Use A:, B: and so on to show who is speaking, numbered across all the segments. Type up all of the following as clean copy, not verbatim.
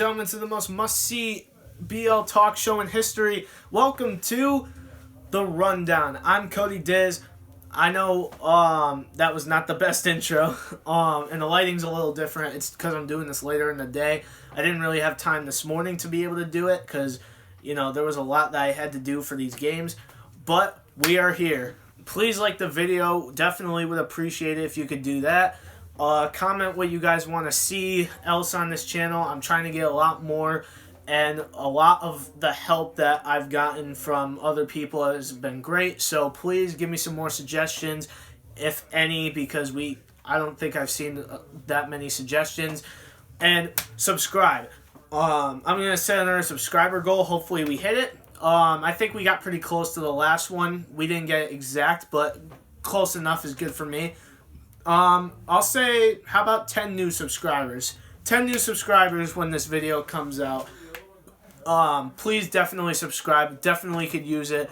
A: gentlemen, to the most must-see BL talk show in history. Welcome to The Rundown. I'm Cody Diz. I know that was not the best intro, and the lighting's a little different. It's because I'm doing this later in the day. I didn't really have time this morning to be able to do it because, there was a lot that I had to do for these games. But we are here. Please like the video. Definitely would appreciate it if you could do that. Comment what you guys want to see else on this channel. I'm trying to get a lot more, and a lot of the help that I've gotten from other people has been great. So please give me some more suggestions, if any, because I don't think I've seen that many suggestions. And subscribe. I'm going to set another subscriber goal. Hopefully we hit it. I think we got pretty close to the last one. We didn't get it exact, but close enough is good for me. I'll say, how about 10 new subscribers? 10 new subscribers when this video comes out. Please definitely subscribe. Definitely could use it.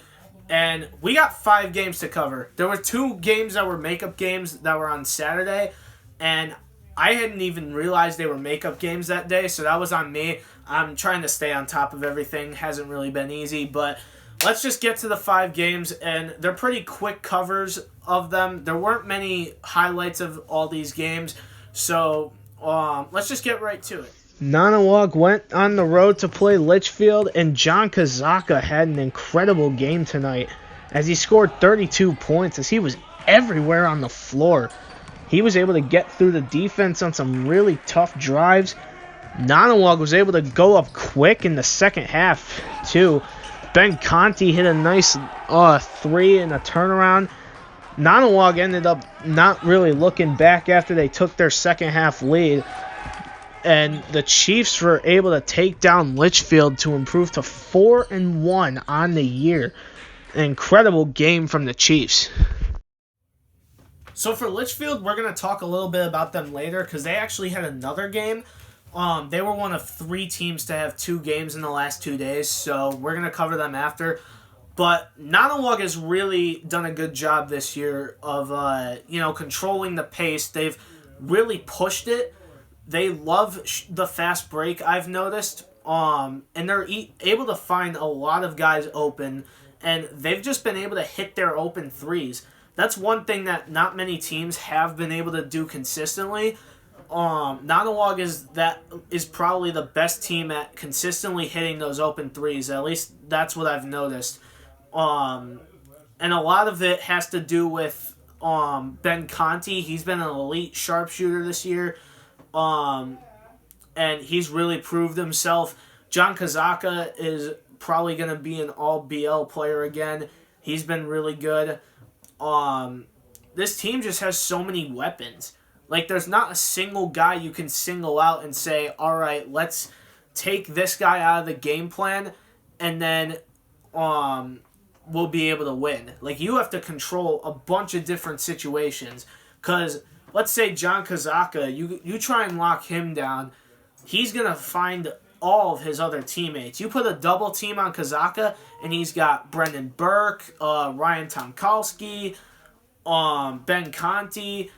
A: And we got 5 games to cover. There were 2 games that were makeup games that were on Saturday, and I hadn't even realized they were makeup games that day, so that was on me. I'm trying to stay on top of everything. Hasn't really been easy, but let's just get to the 5 games, and they're pretty quick covers of them. There weren't many highlights of all these games, so let's just get right to it. Nonawog went on the road to play Litchfield, and John Kazaka had an incredible game tonight as he scored 32 points as he was everywhere on the floor. He was able to get through the defense on some really tough drives. Nonawog was able to go up quick in the second half, too. Ben Conti hit a nice 3 in a turnaround. Nonawog ended up not really looking back after they took their second half lead. And the Chiefs were able to take down Litchfield to improve to 4-1 on the year. An incredible game from the Chiefs. So for Litchfield, we're going to talk a little bit about them later because they actually had another game. They were one of 3 teams to have 2 games in the last 2 days, so we're going to cover them after. But Nonawog has really done a good job this year of, controlling the pace. They've really pushed it. They love the fast break, I've noticed, and they're able to find a lot of guys open, and they've just been able to hit their open threes. That's one thing that not many teams have been able to do consistently. Nonawog is probably the best team at consistently hitting those open threes. At least that's what I've noticed. And a lot of it has to do with Ben Conti. He's been an elite sharpshooter this year. And he's really proved himself. John Kazaka is probably going to be an all-BL player again. He's been really good. This team just has so many weapons. Like, there's not a single guy you can single out and say, all right, let's take this guy out of the game plan, and then we'll be able to win. Like, you have to control a bunch of different situations. Because, let's say John Kazaka, you try and lock him down, he's going to find all of his other teammates. You put a double team on Kazaka, and he's got Brendan Burke, Ryan Tomkowski, Ben Conti.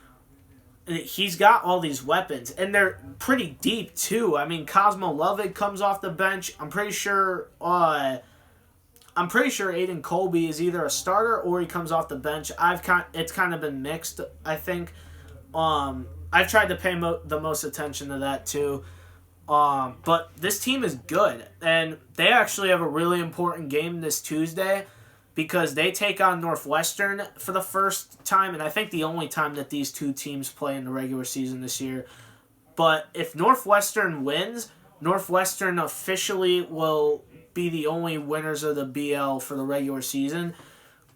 A: He's got all these weapons, and they're pretty deep too. I mean, Cosmo Lovig comes off the bench. I'm pretty sure Aiden Colby is either a starter or he comes off the bench. It's kind of been mixed, I think. I've tried to pay the most attention to that too. But this team is good, and they actually have a really important game this Tuesday because they take on Northwestern for the first time, and I think the only time that these 2 teams play in the regular season this year. But if Northwestern wins, Northwestern officially will be the only winners of the BL for the regular season.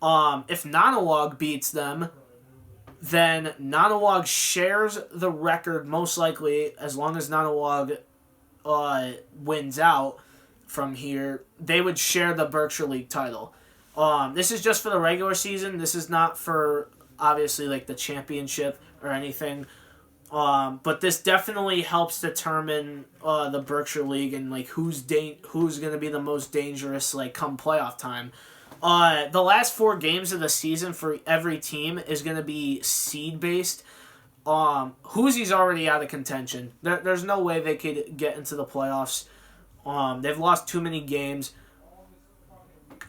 A: If Nonawog beats them, then Nonawog shares the record most likely, as long as Nonawog wins out from here. They would share the Berkshire League title. This is just for the regular season. This is not for, obviously, like the championship or anything. But this definitely helps determine the Berkshire League and like who's going to be the most dangerous like come playoff time. The last 4 games of the season for every team is going to be seed based. Hoosie's already out of contention. There's no way they could get into the playoffs. They've lost too many games.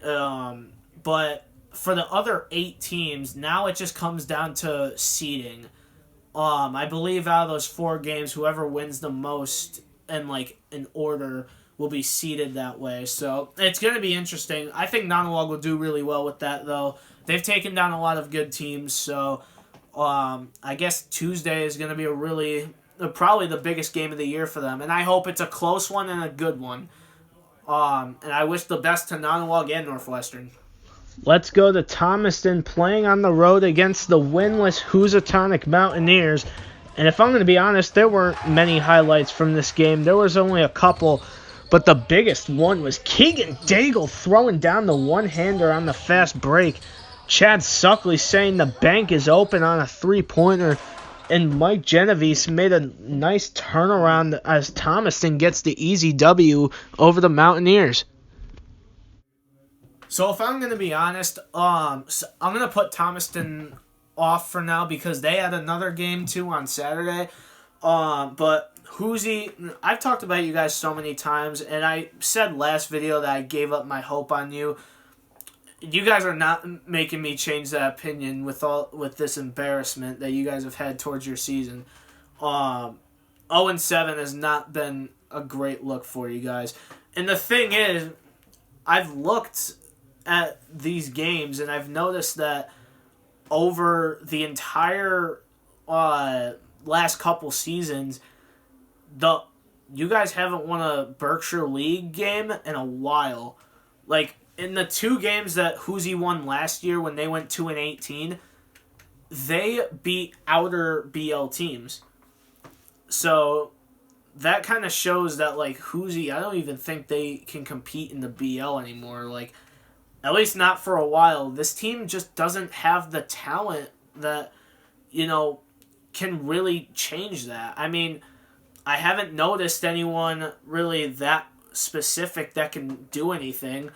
A: But for the other 8 teams, now it just comes down to seeding. I believe out of those 4 games, whoever wins the most and in order will be seeded that way. So it's going to be interesting. I think Nanawag will do really well with that, though. They've taken down a lot of good teams, so I guess Tuesday is going to be probably the biggest game of the year for them, and I hope it's a close one and a good one. And I wish the best to Nanawag and Northwestern. Let's go to Thomaston, playing on the road against the winless Housatonic Mountaineers. And if I'm going to be honest, there weren't many highlights from this game. There was only a couple, but the biggest one was Keegan Daigle throwing down the one-hander on the fast break. Chad Suckley saying the bank is open on a 3-pointer. And Mike Genovese made a nice turnaround as Thomaston gets the easy W over the Mountaineers. So if I'm going to be honest, I'm going to put Thomaston off for now because they had another game too on Saturday. But Hoosie, I've talked about you guys so many times, and I said last video that I gave up my hope on you. You guys are not making me change that opinion with this embarrassment that you guys have had towards your season. 0-7 has not been a great look for you guys. And the thing is, I've looked at these games and I've noticed that over the entire last couple seasons, you guys haven't won a Berkshire League game in a while. In the 2 games that Hoosie won last year when they went 2-18, they beat outer BL teams. So that kind of shows that Hoosie, I don't even think they can compete in the BL anymore. At least not for a while. This team just doesn't have the talent that, can really change that. I mean, I haven't noticed anyone really that specific that can do anything.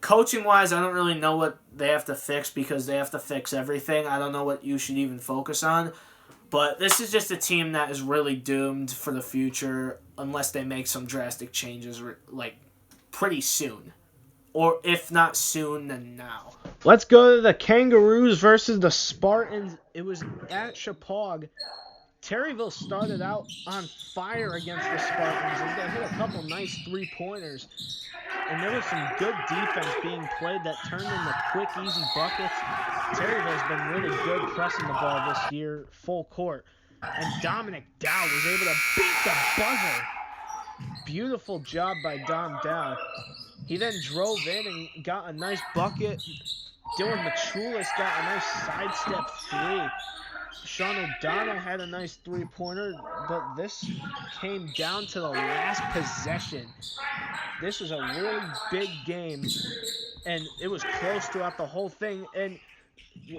A: Coaching-wise, I don't really know what they have to fix because they have to fix everything. I don't know what you should even focus on. But this is just a team that is really doomed for the future unless they make some drastic changes, pretty soon. Or if not soon, then now. Let's go to the Kangaroos versus the Spartans. It was at Chippewa. Terryville started out on fire against the Spartans, and they hit a couple nice 3-pointers. And there was some good defense being played that turned into quick, easy buckets. Terryville's been really good pressing the ball this year, full court. And Dominic Dow was able to beat the buzzer. Beautiful job by Dom Dow. He then drove in and got a nice bucket. Dylan Machulis got a nice sidestep 3. Sean O'Donnell had a nice 3-pointer, but this came down to the last possession. This was a really big game, and it was close throughout the whole thing. And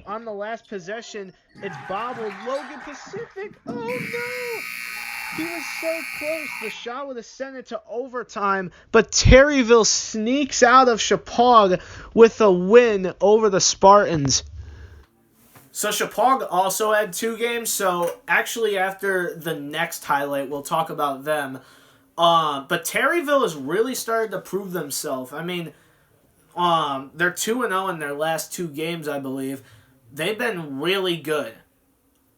A: on the last possession, it's bobbled. Logan Pacific, oh no! He was so close. The shot would have sent it to overtime, but Terryville sneaks out of Chippewa with a win over the Spartans. So Chippewa also had 2 games, so actually after the next highlight, we'll talk about them. But Terryville has really started to prove themselves. I mean, they're 2-0 in their last 2 games, I believe. They've been really good.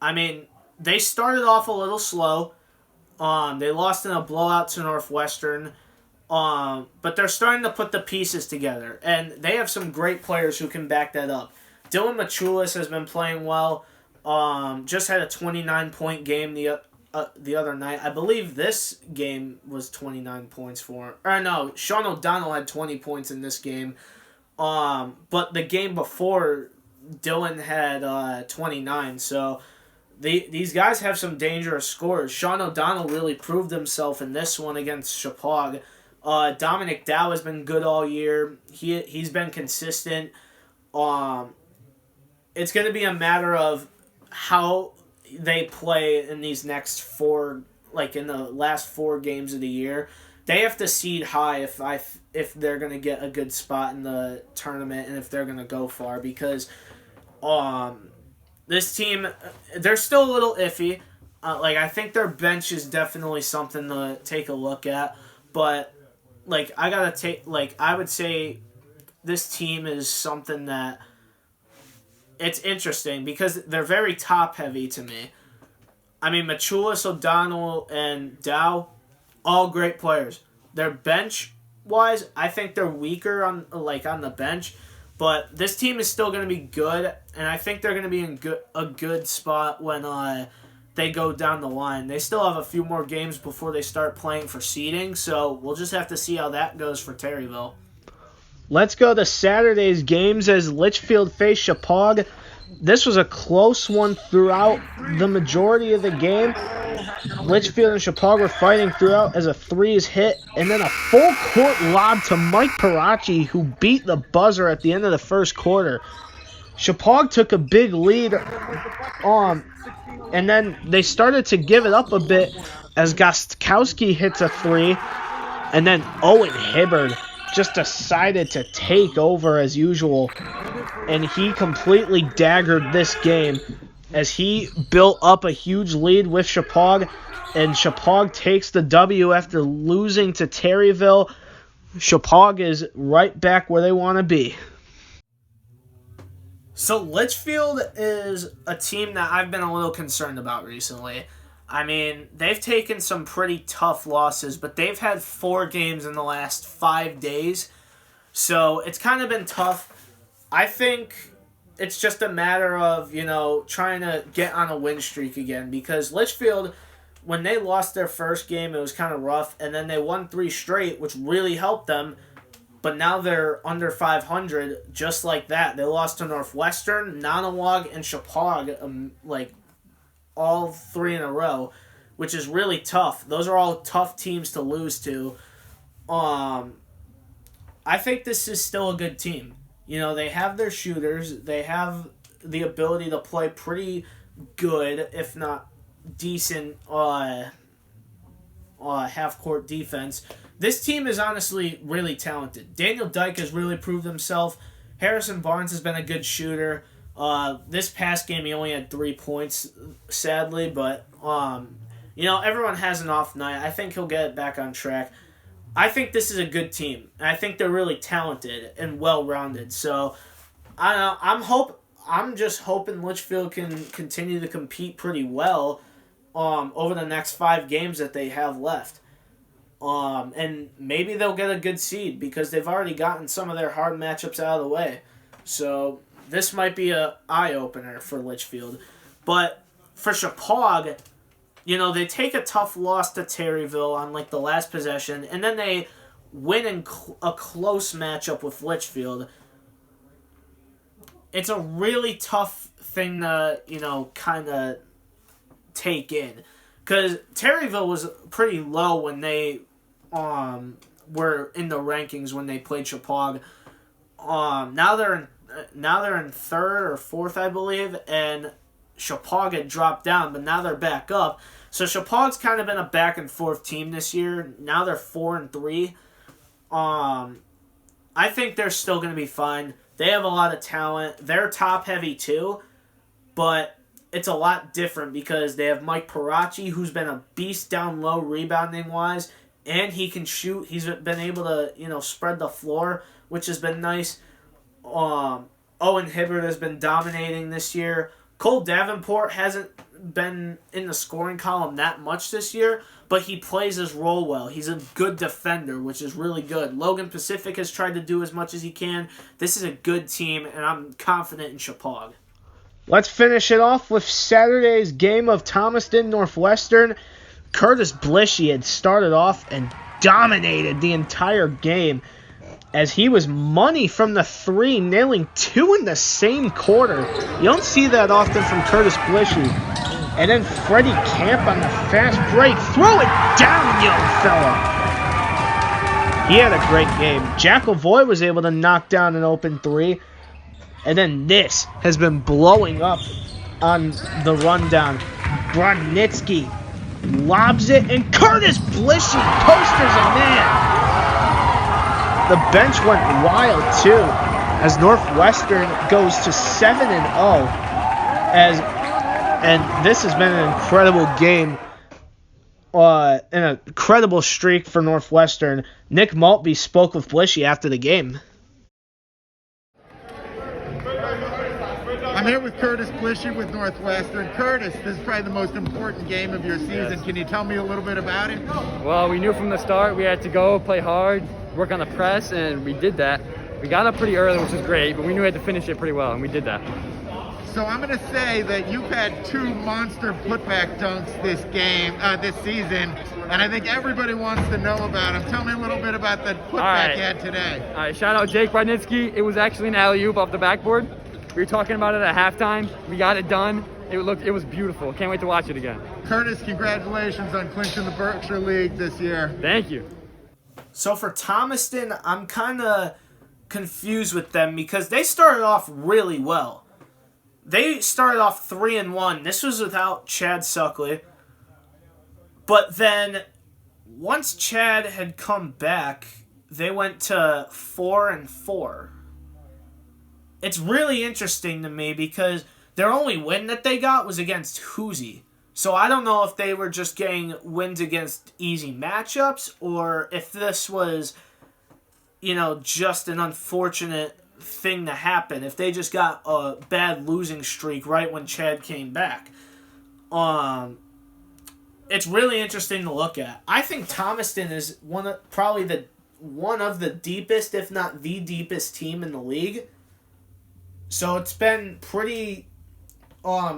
A: I mean, they started off a little slow. They lost in a blowout to Northwestern. But they're starting to put the pieces together. And they have some great players who can back that up. Dylan Machulis has been playing well. Just had a 29-point game the other night. I believe this game was 29 points for him. Or no, Sean O'Donnell had 20 points in this game. But the game before, Dylan had 29. So these guys have some dangerous scores. Sean O'Donnell really proved himself in this one against Chippewa. Dominic Dow has been good all year. He's been consistent. It's going to be a matter of how they play in these next 4, in the last 4 games of the year. They have to seed high if they're going to get a good spot in the tournament and if they're going to go far, because this team, they're still a little iffy. I think their bench is definitely something to take a look at. But, I would say this team is something that it's interesting because they're very top heavy to me. I mean, Machulis, O'Donnell, and Dow, all great players. Their bench wise, I think they're weaker on the bench, but this team is still going to be good, and I think they're going to be in a good spot when they go down the line. They still have a few more games before they start playing for seeding, so we'll just have to see how that goes for Terryville.
B: Let's go to Saturday's games as Litchfield faced Chippewa. This was a close one throughout the majority of the game. Litchfield and Chippewa were fighting throughout as a three is hit, and then a full-court lob to Mike Parachi, who beat the buzzer at the end of the first quarter. Chippewa took a big lead, and then they started to give it up a bit as Gostkowski hits a three, and then Owen Hibbard just decided to take over as usual, and he completely daggered this game as he built up a huge lead with Chippewa, and Chippewa takes the W after losing to Terryville. Chippewa is right back where they want to be.
A: So Litchfield is a team that I've been a little concerned about recently. I mean, they've taken some pretty tough losses, but they've had 4 games in the last 5 days. So it's kind of been tough. I think it's just a matter of, trying to get on a win streak again. Because Litchfield, when they lost their first game, it was kind of rough. And then they won 3 straight, which really helped them. But now they're under 500 just like that. They lost to Northwestern, Nanawag, and Chippewa, all 3 in a row, which is really tough. Those are all tough teams to lose to. I think this is still a good team. They have their shooters. They have the ability to play pretty good, if not decent, half-court defense. This team is honestly really talented. Daniel Dyke has really proved himself. Harrison Barnes has been a good shooter. This past game, he only had 3 points, sadly, but, everyone has an off night. I think he'll get it back on track. I think this is a good team, and I think they're really talented and well-rounded. So, I'm just hoping Litchfield can continue to compete pretty well over the next 5 games that they have left. And maybe they'll get a good seed because they've already gotten some of their hard matchups out of the way. So this might be an eye-opener for Litchfield. But for Chippewa, they take a tough loss to Terryville on the last possession, and then they win in a close matchup with Litchfield. It's a really tough thing to, kind of take in. Because Terryville was pretty low when they were in the rankings when they played Chippewa. Now they're in 3rd or 4th, I believe, and Chippewa dropped down, but now they're back up. So Chippewa's kind of been a back and forth team this year. Now they're 4-3. I think they're still going to be fine. They have a lot of talent. They're top heavy too, but it's a lot different because they have Mike Parachi, who's been a beast down low rebounding wise, and he can shoot. He's been able to, spread the floor, which has been nice. Owen Hibbard has been dominating this year. Cole Davenport hasn't been in the scoring column that much this year, but he plays his role well. He's a good defender, which is really good. Logan Pacific has tried to do as much as he can. This is a good team, and I'm confident in Chippewa.
B: Let's finish it off with Saturday's game of Thomaston Northwestern. Curtis Blishy had started off and dominated the entire game as he was money from the 3, nailing 2 in the same quarter. You don't see that often from Curtis Blishy. And then Freddie Camp on the fast break. Throw it down, young fella. He had a great game. Jack Lavoy was able to knock down an open 3. And then this has been blowing up on the rundown. Brodnitsky lobs it, and Curtis Blishy posters a man. The bench went wild, too, as Northwestern goes to 7-0. And this has been an incredible game. And an incredible streak for Northwestern. Nick Maltby spoke with Blishy after the game.
C: I'm here with Curtis Blishy with Northwestern. Curtis, this is probably the most important game of your season.
D: Yes.
C: Can you tell me a little bit about it?
D: Well, we knew from the start we had to go play hard, work on the press, and we did that. We got up pretty early, which was great, but we knew we had to finish it pretty well, and we did that.
C: So I'm going to say that you've had 2 monster putback dunks this season, and I think everybody wants to know about them. Tell me a little bit about the putback you had today.
D: All right, shout out Jake Brudnitsky. It was actually an alley-oop off the backboard. We were talking about it at halftime. We got it done. It was beautiful. Can't wait to watch it again.
C: Curtis, congratulations on clinching the Berkshire League this year.
D: Thank you.
A: So for Thomaston, I'm kind of confused with them because they started off really well. They started off 3-1. This was without Chad Suckley. But then, once Chad had come back, they went to 4-4. It's really interesting to me because their only win that they got was against Hoosie. So I don't know if they were just getting wins against easy matchups or if this was, just an unfortunate thing to happen, if they just got a bad losing streak right when Chad came back. It's really interesting to look at. I think Thomaston is one of the deepest, if not the deepest team in the league. So it's been pretty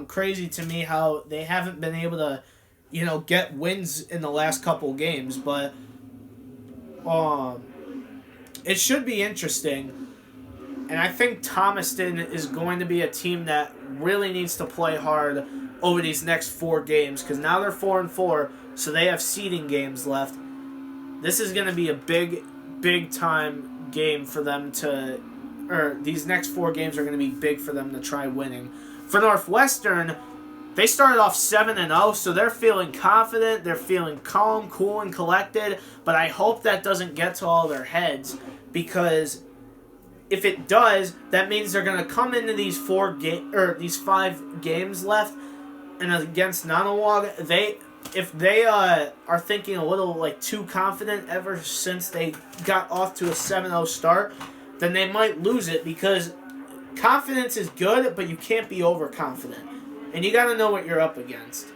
A: crazy to me how they haven't been able to, get wins in the last couple games, but it should be interesting. And I think Thomaston is going to be a team that really needs to play hard over these next 4 games because now they're 4-4, so they have seeding games left. This is going to be a big time game for them these next 4 games are going to be big for them to try winning. For Northwestern, they started off 7-0, so they're feeling confident, they're feeling calm, cool, and collected, but I hope that doesn't get to all their heads because if it does, that means they're going to come into these 5 games left, and against Nanawag, if they are thinking a little too confident ever since they got off to a 7-0 start, then they might lose it because confidence is good, but you can't be overconfident, and you got to know what you're up against.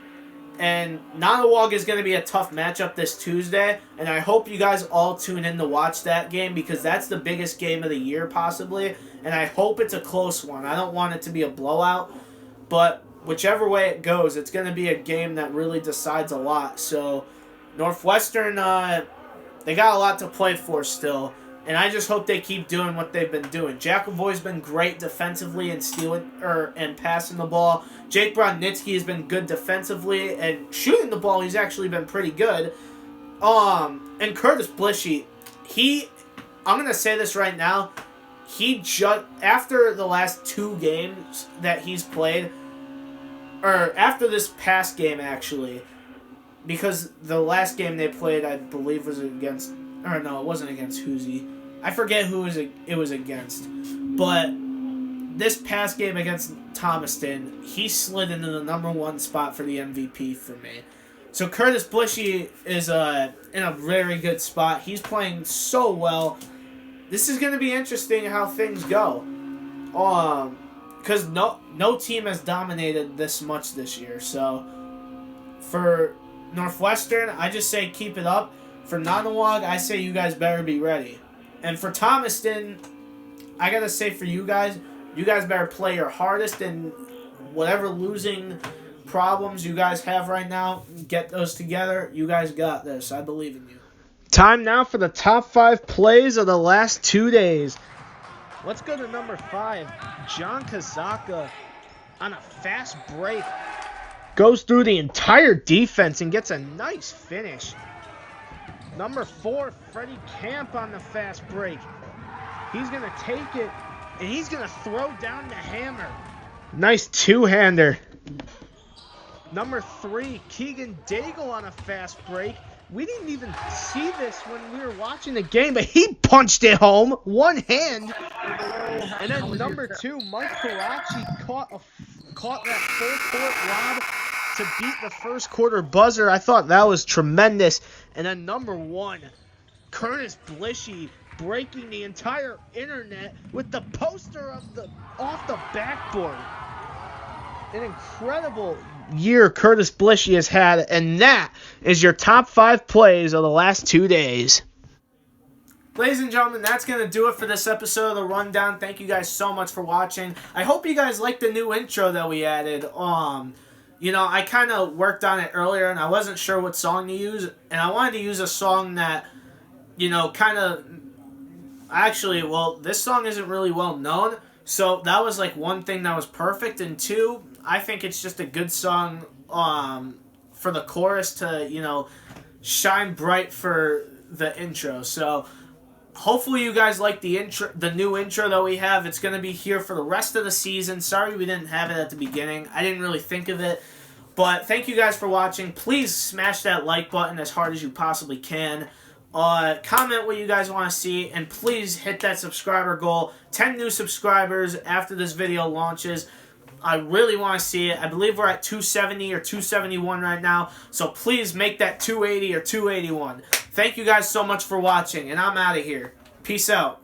A: And Nanawag is going to be a tough matchup this Tuesday, and I hope you guys all tune in to watch that game because that's the biggest game of the year possibly, and I hope it's a close one. I don't want it to be a blowout, but whichever way it goes, it's going to be a game that really decides a lot. So Northwestern, they got a lot to play for still, and I just hope they keep doing what they've been doing. Jackovoy's been great defensively and and passing the ball. Jake Brudnitsky has been good defensively and shooting the ball. He's actually been pretty good. And Curtis Blishy, I'm gonna say this right now. After the last 2 games that he's played, or after this past game actually, because the last game they played, I believe, was against. Or no, it wasn't against Hoosie. I forget who it was against. But this past game against Thomaston, he slid into the number 1 spot for the MVP for me. So Curtis Blishy is in a very good spot. He's playing so well. This is going to be interesting how things go. Because no team has dominated this much this year. So for Northwestern, I just say keep it up. For Nanawag, I say you guys better be ready. And for Thomaston, I got to say for you guys better play your hardest and whatever losing problems you guys have right now, get those together. You guys got this. I believe in you.
B: Time now for the top 5 plays of the last 2 days. Let's go to number 5. John Kazaka on a fast break. Goes through the entire defense and gets a nice finish. Number 4, Freddie Camp on the fast break. He's going to take it, and he's going to throw down the hammer. Nice 2-hander. Number 3, Keegan Daigle on a fast break. We didn't even see this when we were watching the game, but he punched it home, 1 hand. And then number 2, Mike Karachi caught a caught that full court lob to beat the first quarter buzzer. I thought that was tremendous. And then number 1, Curtis Blishy breaking the entire internet with the poster off the backboard. An incredible year Curtis Blishy has had, and that is your top 5 plays of the last 2 days.
A: Ladies and gentlemen, that's going to do it for this episode of The Rundown. Thank you guys so much for watching. I hope you guys liked the new intro that we added. I kind of worked on it earlier, and I wasn't sure what song to use. And I wanted to use a song that, kind of... Actually, this song isn't really well known. So that was, one thing that was perfect. And 2, I think it's just a good song for the chorus to, shine bright for the intro. So hopefully you guys like the new intro that we have. It's going to be here for the rest of the season. Sorry we didn't have it at the beginning. I didn't really think of it. But thank you guys for watching. Please smash that like button as hard as you possibly can. Comment what you guys want to see. And please hit that subscriber goal. 10 new subscribers after this video launches. I really want to see it. I believe we're at 270 or 271 right now. So please make that 280 or 281. Thank you guys so much for watching. And I'm out of here. Peace out.